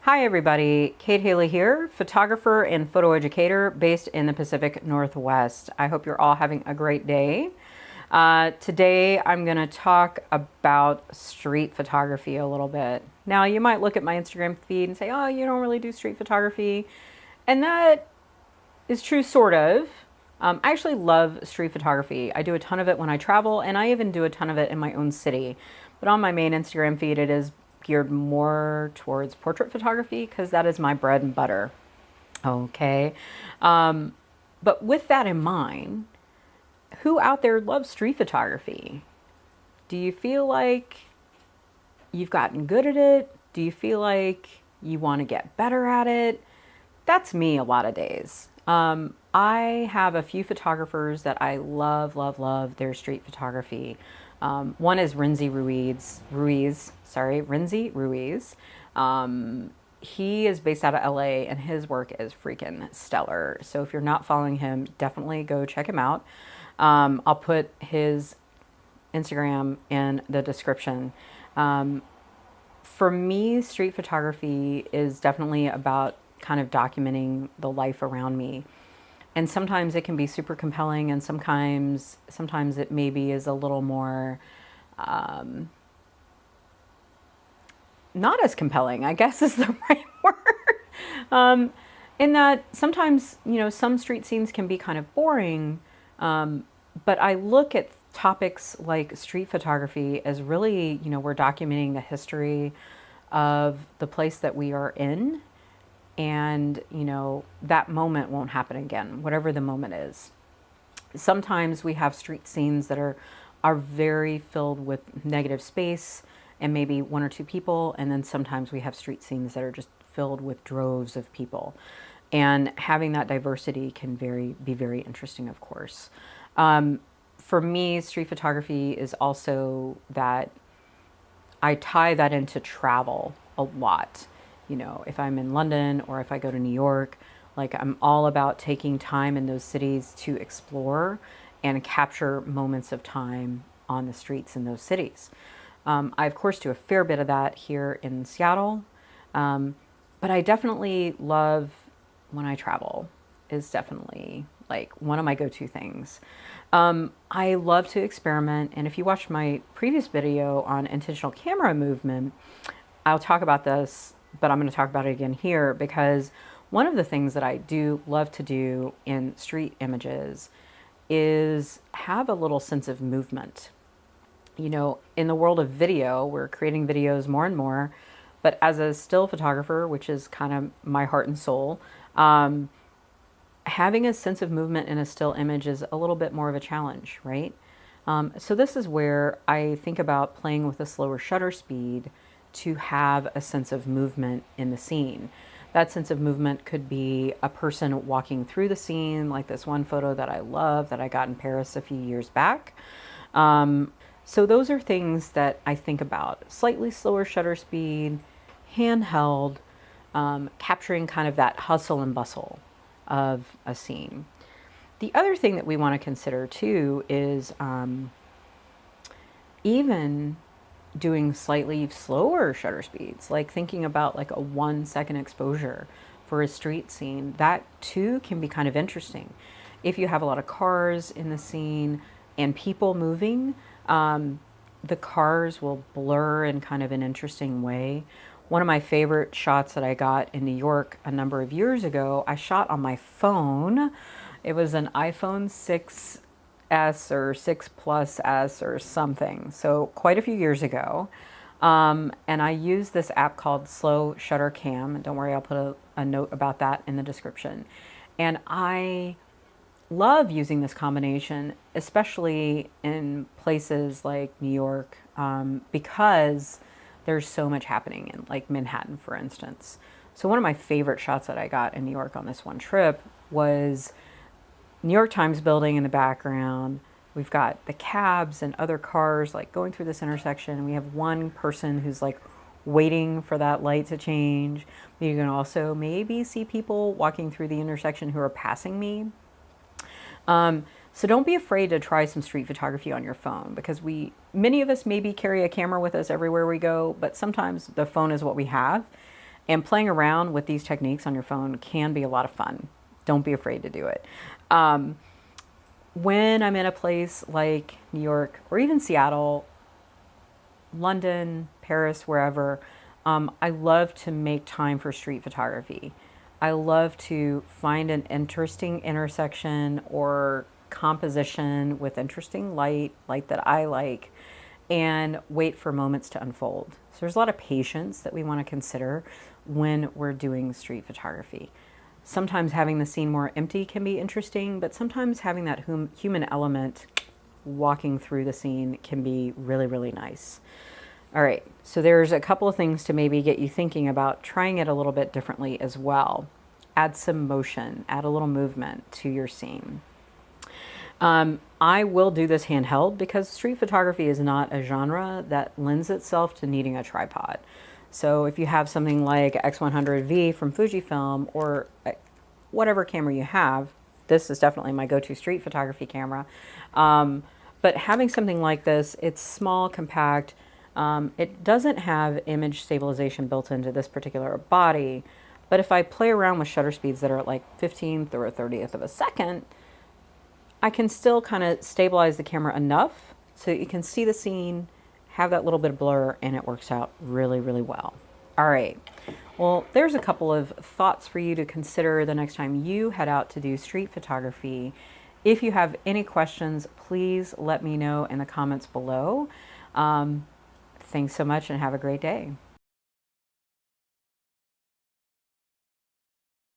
Hi everybody, Kate Haley here, photographer and photo educator based in the Pacific Northwest. I hope you're all having a great day. Today I'm going to talk about street photography a little bit. Now you might look at my Instagram feed and say, oh, you don't really do street photography. And that is true, sort of. I actually love street photography. I do a ton of it when I travel, and I even do a ton of it in my own city. But on my main Instagram feed, it is geared more towards portrait photography because that is my bread and butter. Okay. Um, but with that in mind, who out there loves street photography? Do you feel like you've gotten good at it? Do you feel like you want to get better at it? That's me a lot of days. I have a few photographers that I love their street photography. One is Renzi Ruiz. He is based out of LA and his work is freaking stellar. So if you're not following him, definitely go check him out. I'll put his Instagram in the description. For me, street photography is definitely about kind of documenting the life around me. And sometimes it can be super compelling, and sometimes it maybe is a little more not as compelling, I guess is the right word. In that sometimes, some street scenes can be kind of boring, but I look at topics like street photography as really, we're documenting the history of the place that we are in. And, that moment won't happen again, whatever the moment is. Sometimes we have street scenes that are very filled with negative space and maybe one or two people. And then sometimes we have street scenes that are just filled with droves of people. And having that diversity can be very interesting, of course. For me, street photography is also that I tie that into travel a lot. If I'm in London or if I go to New York, like I'm all about taking time in those cities to explore and capture moments of time on the streets in those cities. I, of course, do a fair bit of that here in Seattle, but I definitely love when I travel, is definitely like one of my go-to things. I love to experiment, and if you watched my previous video on intentional camera movement, I'll talk about this, but I'm going to talk about it again here because one of the things that I do love to do in street images is have a little sense of movement. In the world of video, we're creating videos more and more, but as a still photographer, which is kind of my heart and soul, having a sense of movement in a still image is a little bit more of a challenge, right? So this is where I think about playing with a slower shutter speed to have a sense of movement in the scene. That sense of movement could be a person walking through the scene, like this one photo that I love that I got in Paris a few years back. So those are things that I think about. Slightly slower shutter speed, handheld, capturing kind of that hustle and bustle of a scene. The other thing that we want to consider too is even doing slightly slower shutter speeds, like thinking about like a 1 second exposure for a street scene. That too can be kind of interesting. If you have a lot of cars in the scene and people moving, the cars will blur in kind of an interesting way. One of my favorite shots that I got in New York a number of years ago, I shot on my phone. It was an iPhone 6S or 6 Plus S or something, so quite a few years ago. And I used this app called Slow Shutter Cam. Don't worry, I'll put a note about that in the description. And I love using this combination, especially in places like New York, because there's so much happening in like Manhattan, for instance. So one of my favorite shots that I got in New York on this one trip was New York Times building in the background. We've got the cabs and other cars like going through this intersection. And we have one person who's like waiting for that light to change. You can also maybe see people walking through the intersection who are passing me. So don't be afraid to try some street photography on your phone because many of us maybe carry a camera with us everywhere we go, but sometimes the phone is what we have. And playing around with these techniques on your phone can be a lot of fun. Don't be afraid to do it. Um, when I'm in a place like New York or even Seattle, London, Paris, wherever, I love to make time for street photography. I love to find an interesting intersection or composition with interesting light that I like, and wait for moments to unfold. So there's a lot of patience that we want to consider when we're doing street photography. Sometimes having the scene more empty can be interesting, but sometimes having that human element walking through the scene can be really, really nice. All right, so there's a couple of things to maybe get you thinking about trying it a little bit differently as well. Add some motion, add a little movement to your scene. I will do this handheld because street photography is not a genre that lends itself to needing a tripod. So if you have something like X100V from Fujifilm or whatever camera you have, this is definitely my go-to street photography camera. But having something like this, it's small, compact. It doesn't have image stabilization built into this particular body, but if I play around with shutter speeds that are at like 15th or a 30th of a second, I can still kind of stabilize the camera enough so that you can see the scene, have that little bit of blur, and it works out really, really well. All right. Well, there's a couple of thoughts for you to consider the next time you head out to do street photography. If you have any questions, please let me know in the comments below. Thanks so much and have a great day.